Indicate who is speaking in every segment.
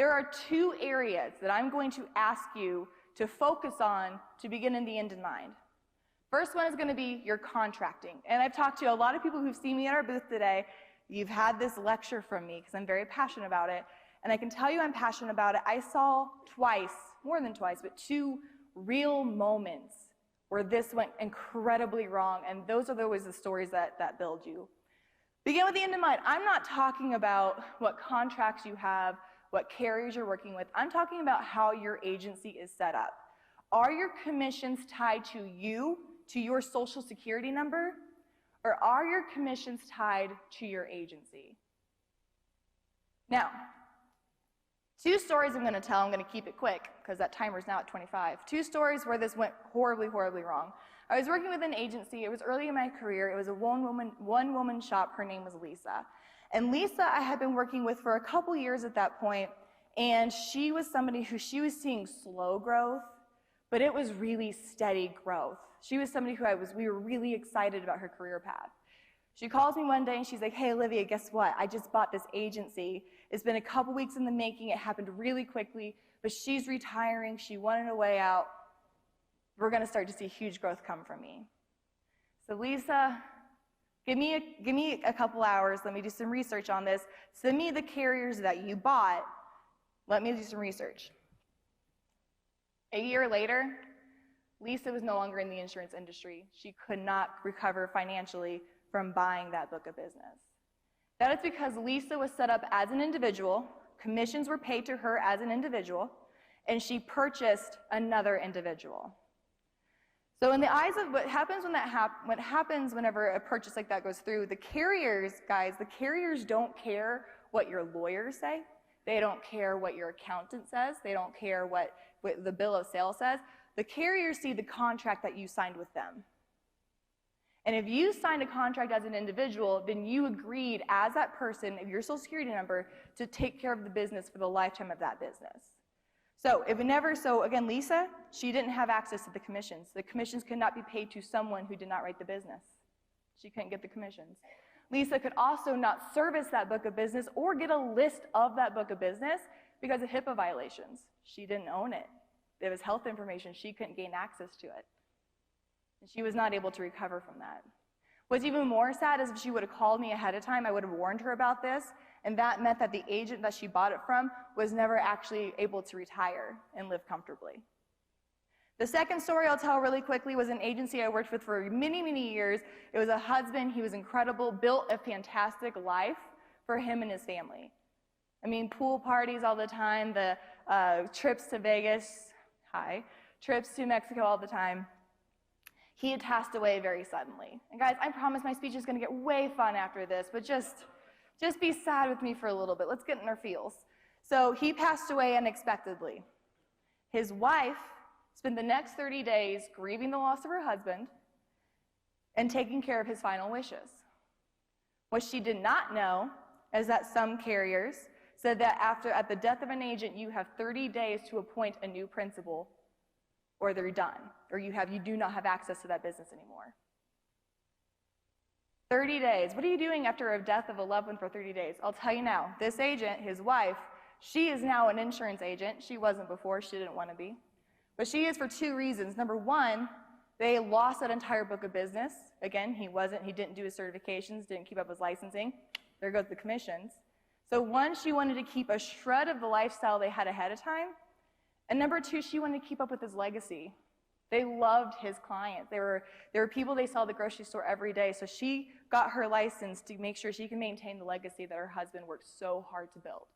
Speaker 1: There are two areas that I'm going to ask you to focus on to begin in the end in mind. First one is going to be your contracting. And I've talked to a lot of people who've seen me at our booth today. You've had this lecture from me because I'm very passionate about it. And I can tell you I'm passionate about it. I saw twice, more than twice, but two real moments where this went incredibly wrong. And those are always the stories that build you. Begin with the end in mind. I'm not talking about what contracts you have, what carriers you're working with. I'm talking about how your agency is set up. Are your commissions tied to you, to your social security number, or are your commissions tied to your agency? Now, two stories I'm going to tell. I'm going to keep it quick because that timer's now at 25. Two stories where this went horribly, horribly wrong. I was working with an agency. It was early in my career. It was a one-woman shop. Her name was Lisa. And Lisa I had been working with for a couple years at that point, and she was somebody who she was seeing slow growth, but it was really steady growth. She was somebody who we were really excited about her career path. She calls me one day and she's like, hey, Olivia, guess what? I just bought this agency. It's been a couple weeks in the making. It happened really quickly, but she's retiring. She wanted a way out. We're going to start to see huge growth come from me. So Lisa, give me a couple hours. Let me do some research on this. Send me the carriers that you bought. Let me do some research. A year later, Lisa was no longer in the insurance industry. She could not recover financially from buying that book of business. That is because Lisa was set up as an individual, commissions were paid to her as an individual, and she purchased another individual. So in the eyes of what happens whenever a purchase like that goes through, the carriers, guys, the carriers don't care what your lawyers say. They don't care what your accountant says. They don't care what the bill of sale says. The carriers see the contract that you signed with them. And if you signed a contract as an individual, then you agreed as that person, of your social security number, to take care of the business for the lifetime of that business. So again, Lisa, she didn't have access to the commissions. The commissions could not be paid to someone who did not write the business. She couldn't get the commissions. Lisa could also not service that book of business or get a list of that book of business because of HIPAA violations. She didn't own it. It was health information. She couldn't gain access to it. And she was not able to recover from that. What's even more sad is if she would have called me ahead of time, I would have warned her about this, and that meant that the agent that she bought it from was never actually able to retire and live comfortably. The second story I'll tell really quickly was an agency I worked with for many, many years. It was a husband. He was incredible, built a fantastic life for him and his family. I mean, pool parties all the time, the trips to Vegas, trips to Mexico all the time. He had passed away very suddenly. And guys, I promise my speech is going to get way fun after this, but just be sad with me for a little bit. Let's get in our feels. So he passed away unexpectedly. His wife spent the next 30 days grieving the loss of her husband and taking care of his final wishes. What she did not know is that some carriers said that at the death of an agent, you have 30 days to appoint a new principal, or they're done, or you do not have access to that business anymore. 30 days. What are you doing after a death of a loved one for 30 days? I'll tell you now. This agent, his wife, she is now an insurance agent. She wasn't before. She didn't want to be. But she is for two reasons. Number one, they lost that entire book of business. Again, he didn't do his certifications, didn't keep up his licensing. There goes the commissions. So one, she wanted to keep a shred of the lifestyle they had ahead of time. And number two, she wanted to keep up with his legacy. They loved his clients. There were people they saw at the grocery store every day. So she got her license to make sure she can maintain the legacy that her husband worked so hard to build.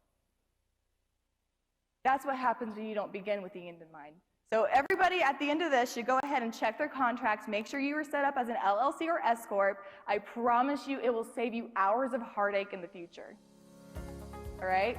Speaker 1: That's what happens when you don't begin with the end in mind. So everybody at the end of this should go ahead and check their contracts. Make sure you are set up as an LLC or S Corp. I promise you it will save you hours of heartache in the future. All right?